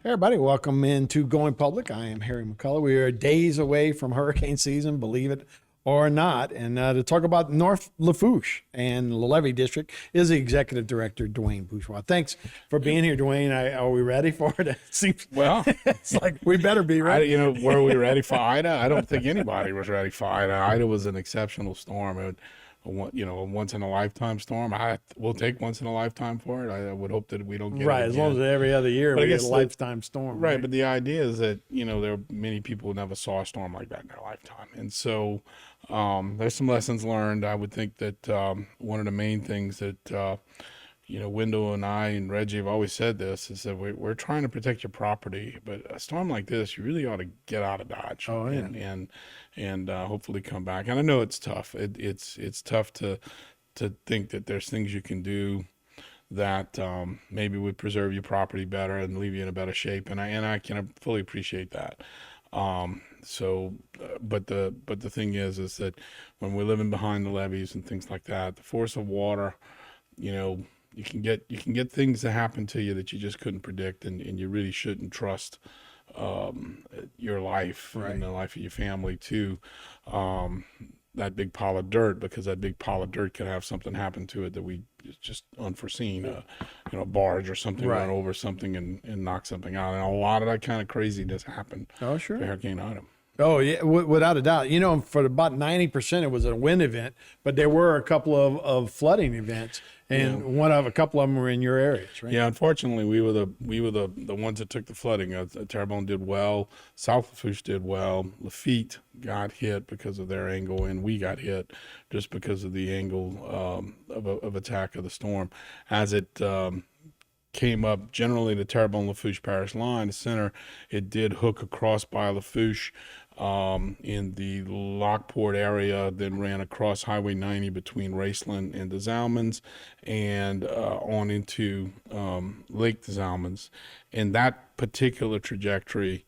Hey everybody, welcome into Going Public. I am Harry McCullough. We are days away from hurricane season, believe it or not. And to talk about North Lafourche and the Levee District is the Executive Director, Dwayne Bourgeois. Thanks for being here, Dwayne. Are we ready for it? It seems, Well, it's like we better be ready. were we ready for Ida? I don't think anybody was ready for Ida. Ida was an exceptional storm. A once in a lifetime storm. We'll take once in a lifetime for it. I would hope that we don't get Right, it as long as again. every other year But I we get guess a lifetime storm. Right, but the idea is that, there are many people who never saw a storm like that in their lifetime. And so there's some lessons learned. I would think that one of the main things that, Wendell and I and Reggie have always said this is that we're trying to protect your property. But a storm like this, you really ought to get out of Dodge Oh, yeah. and hopefully come back. And I know it's tough. It's tough to think that there's things you can do that maybe would preserve your property better and leave you in a better shape, and I can fully appreciate that. But the thing is that when we're living behind the levees and things like that, the force of water, you can get things that happen to you that you just couldn't predict, and you really shouldn't trust your life Right. and the life of your family to that big pile of dirt, because that big pile of dirt could have something happen to it that we just unforeseen, a barge or something Right. run over something and knock something out. And a lot of that kind of craziness happened Oh, to sure. Hurricane Ida. Oh, yeah, without a doubt. For about 90%, it was a wind event, but there were a couple of flooding events, and a couple of them were in your areas, right? Yeah, unfortunately, we were the ones that took the flooding. Terrebonne did well, South Lafourche did well. Lafitte got hit because of their angle, and we got hit just because of the angle of attack of the storm. As it came up, generally the Terrebonne Lafourche Parish line, the center, it did hook across by Lafourche in the Lockport area, then ran across Highway 90 between Raceland and the Zalmans, and on into Lake the Zalmans. And that particular trajectory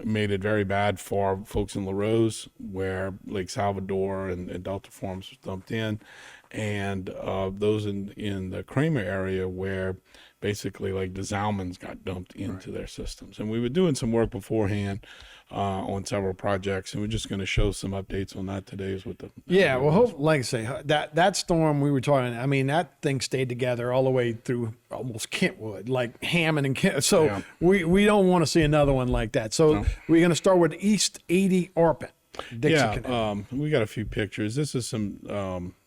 made it very bad for folks in La Rose, where Lake Salvador and Delta Forms was dumped in, and those in the Kramer area, where basically like the Zalmans got dumped into their systems. And we were doing some work beforehand on several projects, and we're just going to show some updates on that today. Is with the Like I say, that storm we were talking, I mean, that thing stayed together all the way through almost Kentwood, like Hammond and Kent. So Yeah. we don't want to see another one like that. So we're going to start with East 80 Arpent, Dixie Canal. we got a few pictures. This is some.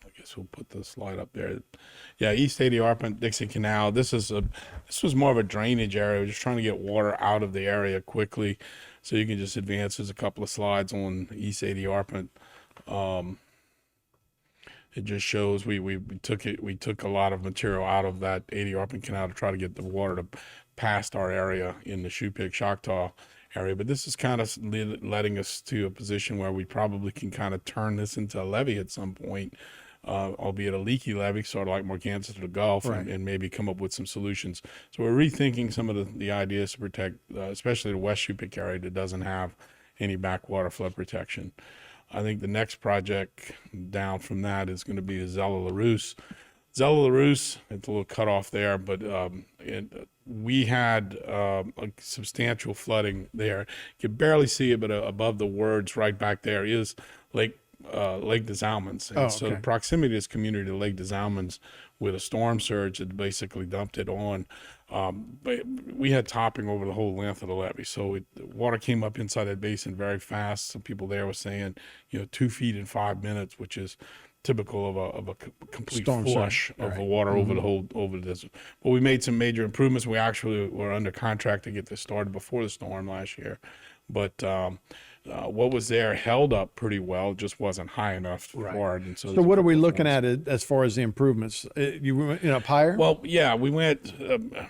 I guess we'll put the slide up there. Yeah, East 80 Arpent, Dixie Canal. This was more of a drainage area. We're just trying to get water out of the area quickly, so you can just advance. There's a couple of slides on East 80 Arpent. It just shows we took a lot of material out of that 80 Arpent Canal to try to get the water to past our area in the Shoepig Choctaw area. But this is kind of letting us to a position where we probably can kind of turn this into a levee at some point, albeit a leaky levee, sort of like Morganza to the Gulf, Right. and maybe come up with some solutions. So we're rethinking some of the ideas to protect, especially the West Shoepig area that doesn't have any backwater flood protection. I think the next project down from that is going to be the Zella LaRousse. Zella LaRousse, it's a little cut off there, but we had a substantial flooding there. You can barely see it, but above the words right back there is Lake des Allemands. And so the proximity of this community to Lake des Allemands, with a storm surge that basically dumped it on, but we had topping over the whole length of the levee. So the water came up inside that basin very fast. Some people there were saying, 2 feet in 5 minutes, which is typical of a complete Storm flush surge. of Right. the water over the desert. But we made some major improvements. We actually were under contract to get this started before the storm last year. But what was there held up pretty well. It just wasn't high enough for it. And So what are we looking at as far as the improvements? You went up higher? Well, yeah, we went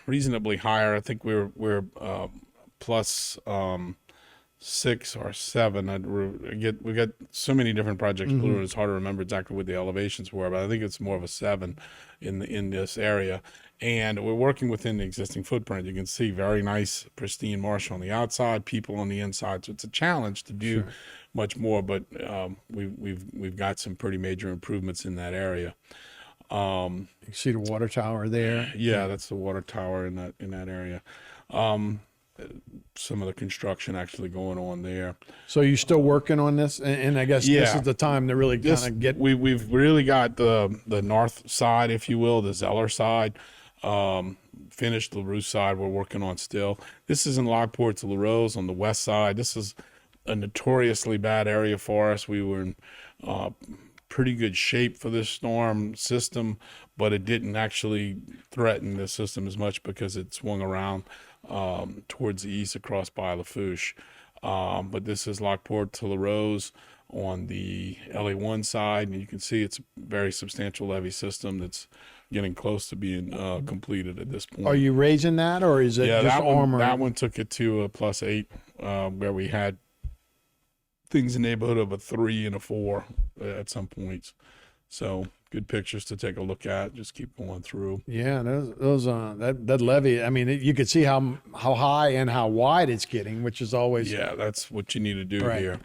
reasonably higher. I think we're plus 6 or 7. We got so many different projects. It's hard to remember exactly what the elevations were, but I think it's more of a 7 in this area. And we're working within the existing footprint. You can see very nice, pristine marsh on the outside, people on the inside. So it's a challenge to do much more, but we've got some pretty major improvements in that area. You see the water tower there. Yeah, that's the water tower in that area. Some of the construction actually going on there. So you're still working on this, and I guess this Yeah. is the time to really kind of get. We've really got the north side, if you will, the Zeller side, finished. The roof side we're working on still. This is in Lockport to LaRose on the west side. This is a notoriously bad area for us. We were in pretty good shape for this storm system, but it didn't actually threaten the system as much because it swung around towards the east across by Lafourche. But this is Lockport to LaRose on the LA1 side, and you can see it's a very substantial levee system that's getting close to being completed at this point. Are you raising that, or is it just armor? That one took it to a +8, where we had things in the neighborhood of a 3 and a 4 at some points. So good pictures to take a look at. Just keep going through. Yeah, those that levee. I mean, you could see how high and how wide it's getting, which is always That's what you need to do Right. here.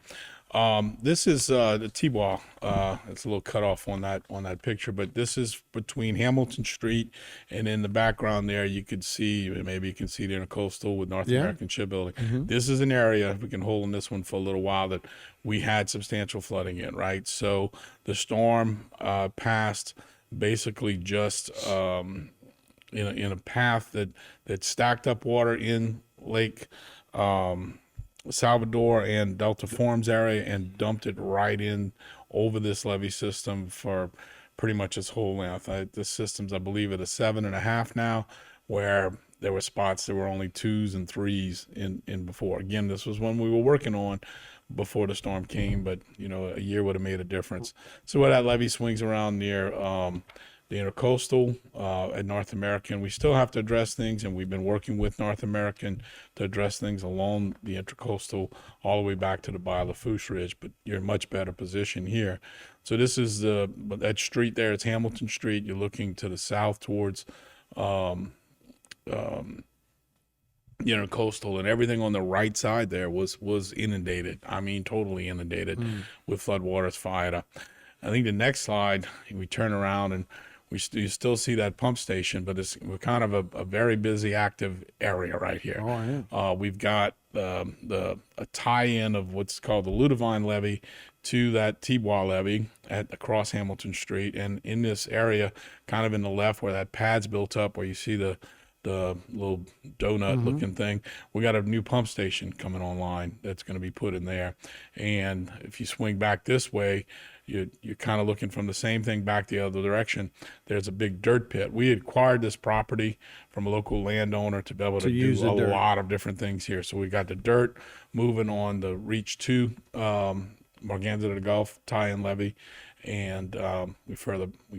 This is the T-Wall. It's a little cut off on that picture, but this is between Hamilton Street, and in the background there you could see, maybe you can see the intercoastal with North American Shipbuilding. This is an area, we can hold on this one for a little while, that we had substantial flooding in, right? So the storm passed basically just in a path that stacked up water in Lake Salvador and Delta Forms area and dumped it right in over this levee system for pretty much its whole length. The system's, I believe, at a 7.5 now, where there were spots that were only 2s and 3s in before. Again, this was one we were working on before the storm came, but a year would have made a difference. So where that levee swings around near the intercoastal at North American, we still have to address things, and we've been working with North American to address things along the intercoastal all the way back to the Bayou Lafourche Ridge, but you're in much better position here. So this is that street there, it's Hamilton Street. You're looking to the south towards intercoastal, and everything on the right side there was inundated. I mean, totally inundated with floodwaters fired up. I think the next slide, we turn around and you still see that pump station, but we're kind of a very busy, active area right here. Oh, yeah. We've got a tie-in of what's called the Ludovine levee to that T-Bois levee across Hamilton Street, and in this area, kind of in the left where that pad's built up, where you see the little donut looking thing, we got a new pump station coming online that's going to be put in there. And if you swing back this way, you're kind of looking from the same thing back the other direction. There's a big dirt pit. We acquired this property from a local landowner to be able to do a lot of different things here. So we got the dirt moving on the Reach 2 Morganza to the Gulf tie-in levee, and we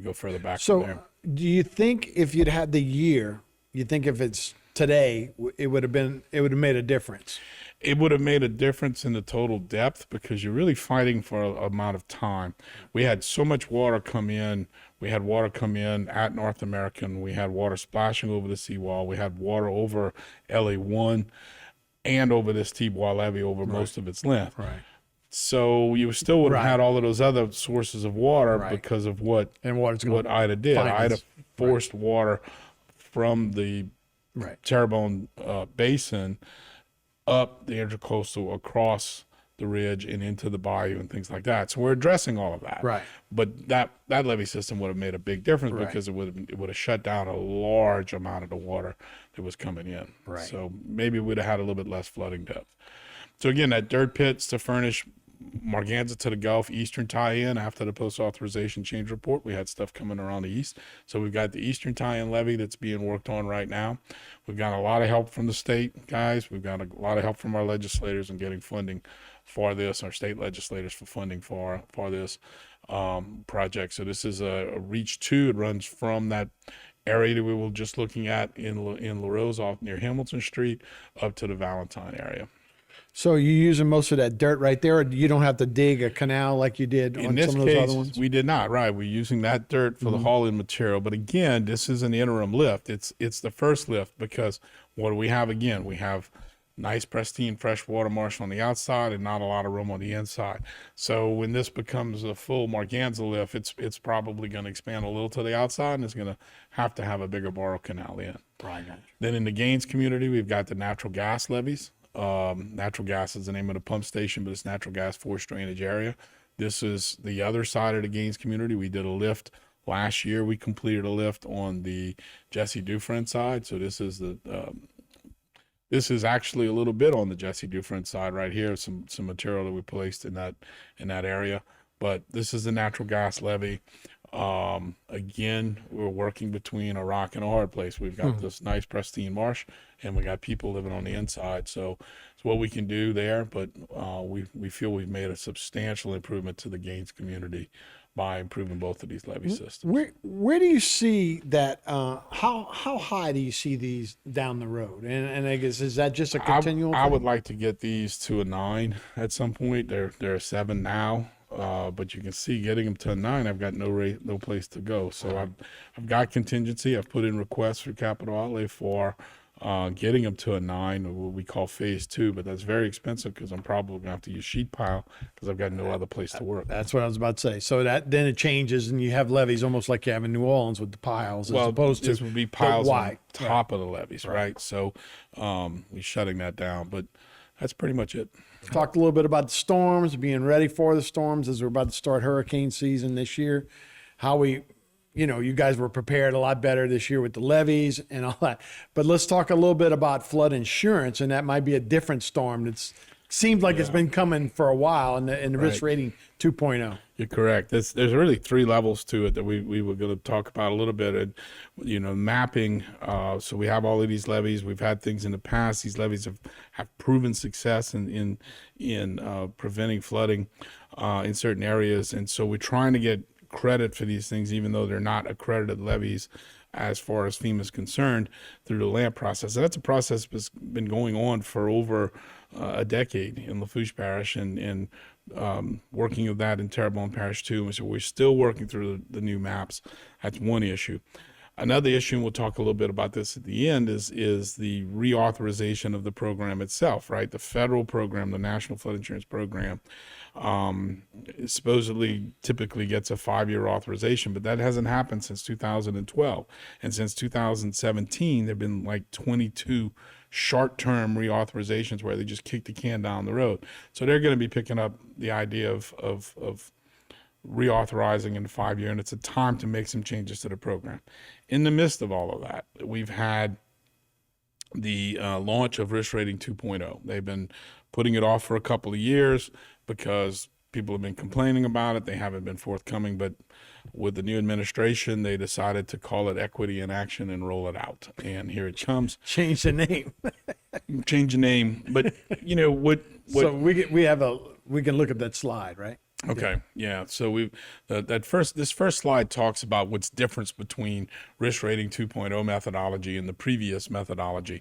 go further back from there. So do you think if you'd had the year, you think if it's today, it would have made a difference? It would have made a difference in the total depth, because you're really fighting for an amount of time. We had so much water come in. We had water come in at North American. We had water splashing over the seawall. We had water over LA1 and over this T-Bois levee over most of its length. Right. So you still would have had all of those other sources of water because of what Ida did. Ida forced water from the Terrebonne Basin up the intercoastal across the ridge and into the bayou and things like that. So we're addressing all of that. Right. But that levee system would have made a big difference because it would have shut down a large amount of the water that was coming in. Right. So maybe we'd have had a little bit less flooding depth. So again, that dirt pit's to furnish Morganza to the Gulf Eastern tie-in. After the post-authorization change report, we had stuff coming around the east. So we've got the Eastern tie-in levee that's being worked on right now. We've got a lot of help from the state, guys. We've got a lot of help from our legislators in getting funding for this, our state legislators for funding for this project. So this is a Reach 2. It runs from that area that we were just looking at in LaRose off near Hamilton Street up to the Valentine area. So you're using most of that dirt right there, or you don't have to dig a canal like you did on some of those other ones? We did not, right. We're using that dirt for the hauling material. But again, this is an interim lift. It's the first lift, because what do we have again? We have nice, pristine, freshwater marsh on the outside and not a lot of room on the inside. So when this becomes a full Morganza lift, it's probably going to expand a little to the outside, and it's going to have a bigger borrow canal in. Right. Then in the Gaines community, we've got the natural gas levies. Natural gas is the name of the pump station, but it's natural gas forced drainage area. This is the other side of the Gaines community. We did a lift last year. We completed a lift on the Jesse Dufresne side. So this is actually a little bit on the Jesse Dufresne side right here. Some material that we placed in that area. But this is the natural gas levee. Again, we're working between a rock and a hard place. We've got this nice pristine marsh, and we got people living on the inside. So it's what we can do there, but we feel we've made a substantial improvement to the Gaines community by improving both of these levee systems. Where do you see that? How high do you see these down the road? And I guess, is that just a continual I thing? would like to get these to a 9 at some point. They're a 7 now. But you can see getting them to a 9, I've got no place to go. So I've got contingency. I've put in requests for capital outlay for getting them to a 9, or what we call phase 2, but that's very expensive because I'm probably gonna have to use sheet pile because I've got no other place to work. That's what I was about to say. So then it changes, and you have levees almost like you have in New Orleans with the piles, as opposed to this would be piles on wide. top of the levees, right? So we're shutting that down, but that's pretty much it. Talked a little bit about the storms, being ready for the storms as we're about to start hurricane season this year. How you guys were prepared a lot better this year with the levees and all that. But let's talk a little bit about flood insurance, and that might be a different storm. It's seems like it's been coming for a while, and the risk rating 2.0. You're correct. There's really 3 levels to it that we were going to talk about a little bit. And, mapping. So we have all of these levees. We've had things in the past. These levees have proven success in preventing flooding in certain areas. And so we're trying to get credit for these things, even though they're not accredited levees as far as FEMA is concerned, through the LAMP process. And that's a process that's been going on for over a decade in Lafourche Parish, and working with that in Terrebonne Parish too. And so we're still working through the new maps. That's one issue. Another issue, and we'll talk a little bit about this at the end, is the reauthorization of the program itself, right? The federal program, the National Flood Insurance Program, supposedly typically gets a 5-year authorization, but that hasn't happened since 2012. And since 2017, there have been like 22 short-term reauthorizations where they just kick the can down the road. So they're going to be picking up the idea of reauthorizing in the 5-year, and it's a time to make some changes to the program. In the midst of all of that, we've had the launch of Risk Rating 2.0. They've been putting it off for a couple of years because people have been complaining about it. They haven't been forthcoming, but with the new administration, they decided to call it Equity in Action and roll it out. And here it comes. Change the name. Change the name, but what? So we can look at that slide, right? Okay. Yeah. So this first slide talks about what's difference between Risk Rating 2.0 methodology and the previous methodology.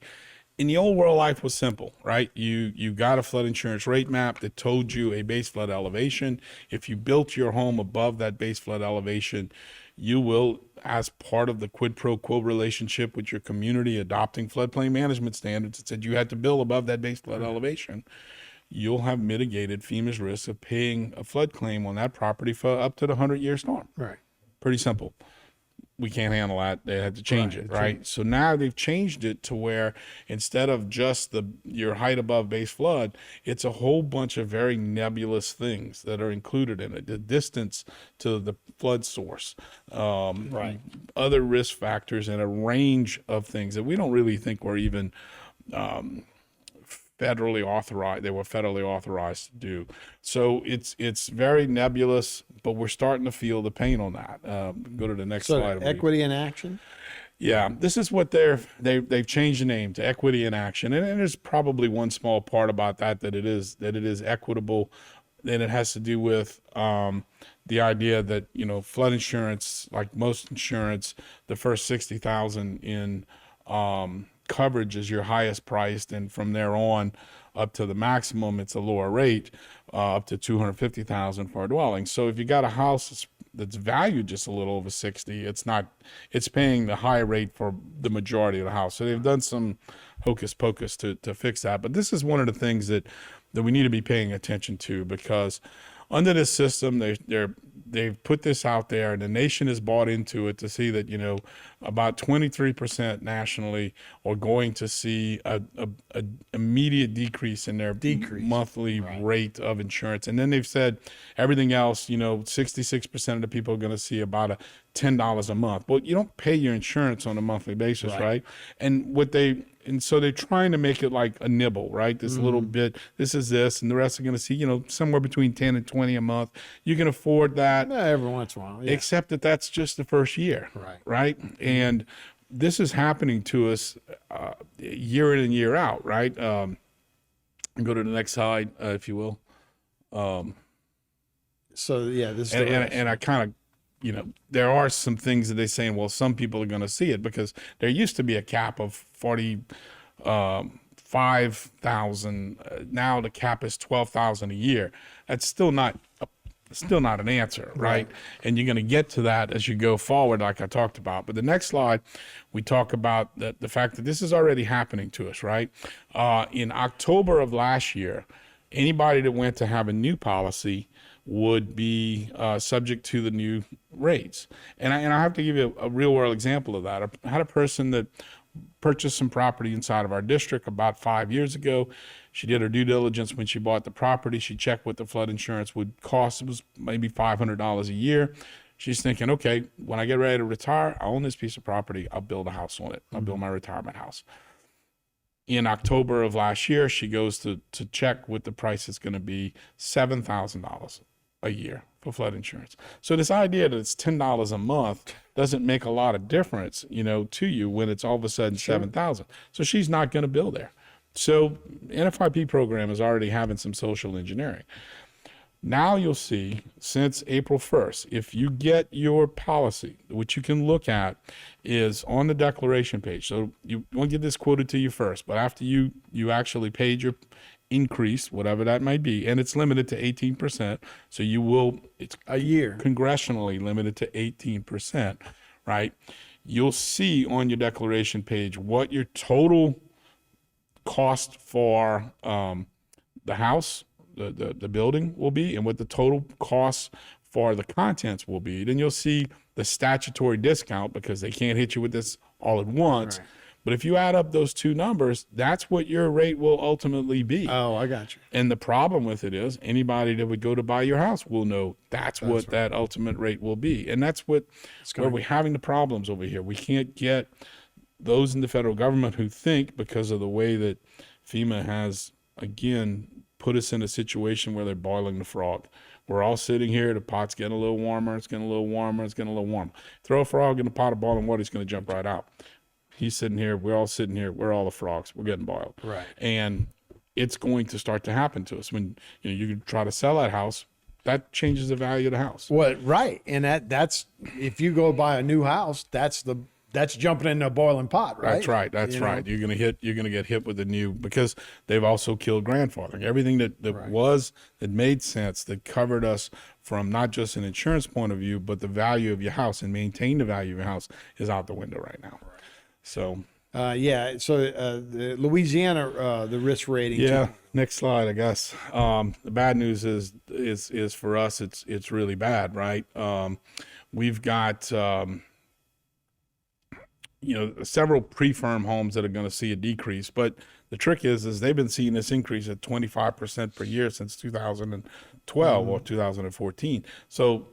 In the old world, life was simple, right? You got a flood insurance rate map that told you a base flood elevation. If you built your home above that base flood elevation, you will, as part of the quid pro quo relationship with your community, adopting floodplain management standards that said you had to build above that base flood elevation, you'll have mitigated FEMA's risk of paying a flood claim on that property for up to the 100-year storm. Right. Pretty simple. We can't handle that. They had to change it, right? So now they've changed it to where instead of just your height above base flood, it's a whole bunch of very nebulous things that are included in it. The distance to the flood source, other risk factors, and a range of things that we don't really think were even federally authorized. They were federally authorized to do. So it's very nebulous, but we're starting to feel the pain on that. Go to the next slide. Equity in Action. Yeah, this is what they've changed the name to Equity in Action, and there's probably one small part about that it is equitable. Then it has to do with the idea that flood insurance, like most insurance, the first $60,000 in coverage is your highest priced, and from there on up to the maximum, it's a lower rate, up to $250,000 for a dwelling. So if you got a house that's valued just a little over 60, it's paying the high rate for the majority of the house. So they've done some hocus pocus to fix that. But this is one of the things that we need to be paying attention to, because under this system, they've put this out there, and the nation has bought into it to see that about 23% nationally are going to see a immediate decrease in their monthly rate of insurance. And then they've said everything else, 66% of the people are going to see about a $10 a month. Well, you don't pay your insurance on a monthly basis, right? And so they're trying to make it like a nibble, right? This little bit, this is this, and the rest are going to see, somewhere between 10 and 20 a month. You can afford that. Every once in a while, yeah. Except that's just the first year, right? And this is happening to us year in and year out, right? Go to the next slide, if you will. So yeah, this is and I kind of, there are some things that they're saying, well, some people are going to see it because there used to be a cap of 45,000. Now the cap is 12,000 a year. That's still not an answer, right? And you're going to get to that as you go forward, like I talked about. But the next slide, we talk about the fact that this is already happening to us, right? In October of last year, anybody that went to have a new policy would be subject to the new rates. And I have to give you a real world example of that. I had a person that purchased some property inside of our district about 5 years ago. She did her due diligence when she bought the property. She checked what the flood insurance would cost. It was maybe $500 a year. She's thinking, okay, when I get ready to retire, I own this piece of property. I'll build a house on it. I'll build my retirement house. In October of last year, she goes to check what the price is going to be, $7,000 a year for flood insurance. So this idea that it's $10 a month doesn't make a lot of difference, to you when it's all of a sudden $7,000. So she's not going to build there. So NFIP program is already having some social engineering. Now you'll see, since April 1st, if you get your policy, what you can look at is on the declaration page. So you want to get this quoted to you first, but after you actually paid your increase, whatever that might be, and it's limited to 18%. So it's a year congressionally limited to 18%, right? You'll see on your declaration page what your total cost for the house, the building will be, and what the total cost for the contents will be. Then you'll see the statutory discount because they can't hit you with this all at once. Right. But if you add up those two numbers, that's what your rate will ultimately be. Oh, I got you. And the problem with it is anybody that would go to buy your house will know that's what right. that ultimate rate will be. And that's where we're having the problems over here. We can't get those in the federal government who think, because of the way that FEMA has, again, put us in a situation where they're boiling the frog. We're all sitting here, the pot's getting a little warmer, it's getting a little warmer, it's getting a little warmer. Throw a frog in a pot of boiling water, it's going to jump right out. He's sitting here, we're all sitting here, we're all the frogs, we're getting boiled. Right. And it's going to start to happen to us. When you try to sell that house, that changes the value of the house. Well, right. And that's if you go buy a new house, that's jumping in a boiling pot, right? That's right. That's right. You're gonna get hit with the new, because they've also killed grandfathering. Everything that right. that made sense, that covered us from not just an insurance point of view, but the value of your house and maintain the value of your house, is out the window right now. Right. So the Louisiana the risk rating. Yeah. Too. Next slide, I guess. The bad news is for us it's really bad, right? We've got several pre-firm homes that are going to see a decrease, but the trick is they've been seeing this increase at 25% per year since 2012 or 2014. So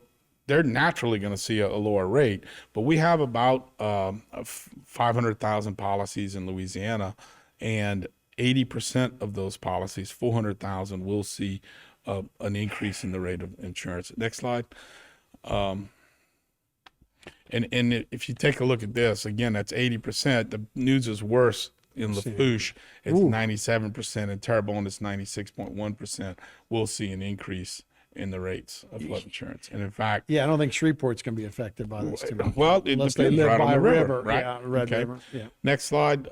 they're naturally going to see a lower rate, but we have about 500,000 policies in Louisiana, and 80% of those policies, 400,000, will see an increase in the rate of insurance. Next slide. And if you take a look at this, again, that's 80%. The news is worse in Lafourche. It's 97%, and Terrebonne is 96.1%. We'll see an increase in the rates of flood insurance. And in fact, I don't think Shreveport's going to be affected by this too much. Well, it unless depends they live right by on the a river. right? Yeah, Red River. Yeah. Next slide.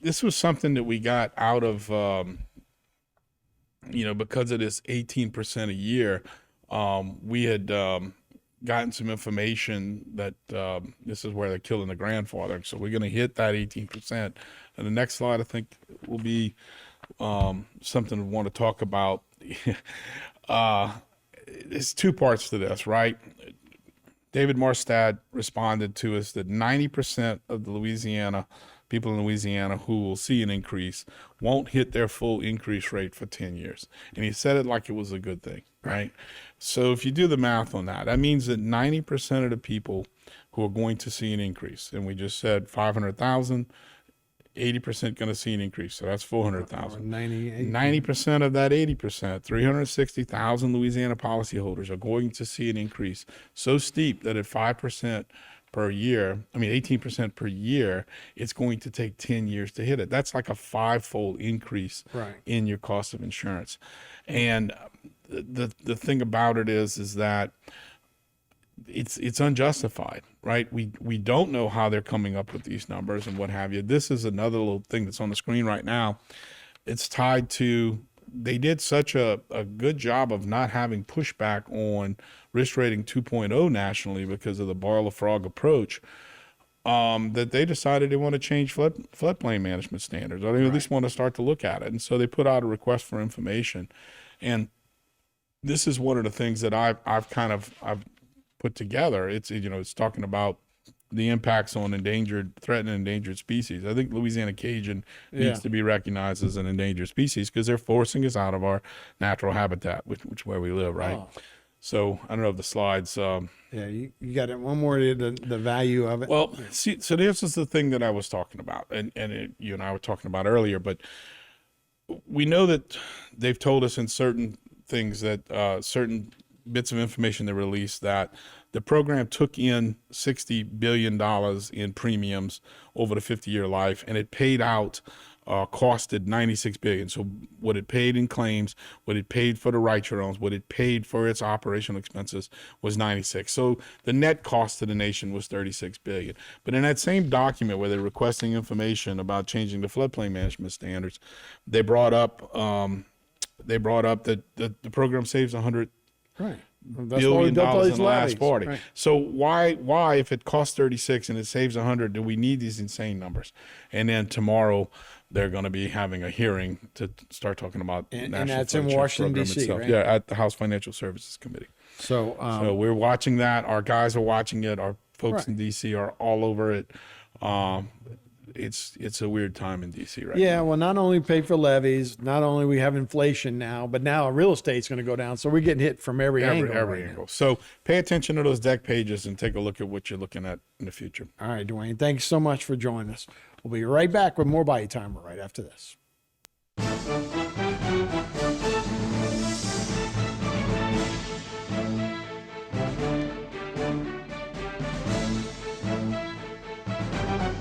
This was something that we got out of, because of this 18% a year. We had gotten some information that this is where they're killing the grandfather. So we're going to hit that 18%. And the next slide, I think, will be something we want to talk about. There's two parts to this, right? David Marstad responded to us that 90% of the people in Louisiana who will see an increase won't hit their full increase rate for 10 years. And he said it like it was a good thing, right? So if you do the math on that, that means that 90% of the people who are going to see an increase, and we just said 500,000, 80% going to see an increase. So that's 400,000. 90% of that 80%, 360,000 Louisiana policyholders are going to see an increase so steep that at 5% per year, 18% per year, it's going to take 10 years to hit it. That's like a 5-fold increase in your cost of insurance. And the thing about it is that it's unjustified, right? We don't know how they're coming up with these numbers and what have you. This is another little thing that's on the screen right now. It's tied to, they did such a good job of not having pushback on risk rating 2.0 nationally because of the boil the frog approach, that they decided they want to change floodplain management standards, or they at least want to start to look at it. And so they put out a request for information. And this is one of the things that I've put together. It's talking about the impacts on threatened and endangered species. I think Louisiana Cajun needs to be recognized as an endangered species because they're forcing us out of our natural habitat, which where we live, right? Oh. So I don't know if the slides. You got it. One more, the value of it. Well, see, so this is the thing that I was talking about, and you and I were talking about earlier. But we know that they've told us in certain things that certain bits of information they released that the program took in $60 billion in premiums over the 50-year life, and it paid out, costed $96 billion. So what it paid in claims, what it paid for the right it owns, what it paid for its operational expenses was $96. So the net cost to the nation was $36 billion. But in that same document where they're requesting information about changing the floodplain management standards, they brought up that the program saves $100 billion in the last 40. Right. So why, if it costs 36 and it saves 100, do we need these insane numbers? And then tomorrow they're going to be having a hearing to start talking about and that's in Washington D.C. Right? Yeah, at the House Financial Services Committee. So we're watching that. Our guys are watching it. Our folks in D.C. are all over it. It's a weird time in D.C. right now. Yeah, well, not only pay for levies, not only we have inflation now, but now real estate's going to go down. So we're getting hit from every angle. Every angle. So pay attention to those deck pages and take a look at what you're looking at in the future. All right, Dwayne, thanks so much for joining us. We'll be right back with more Bayou Timer right after this.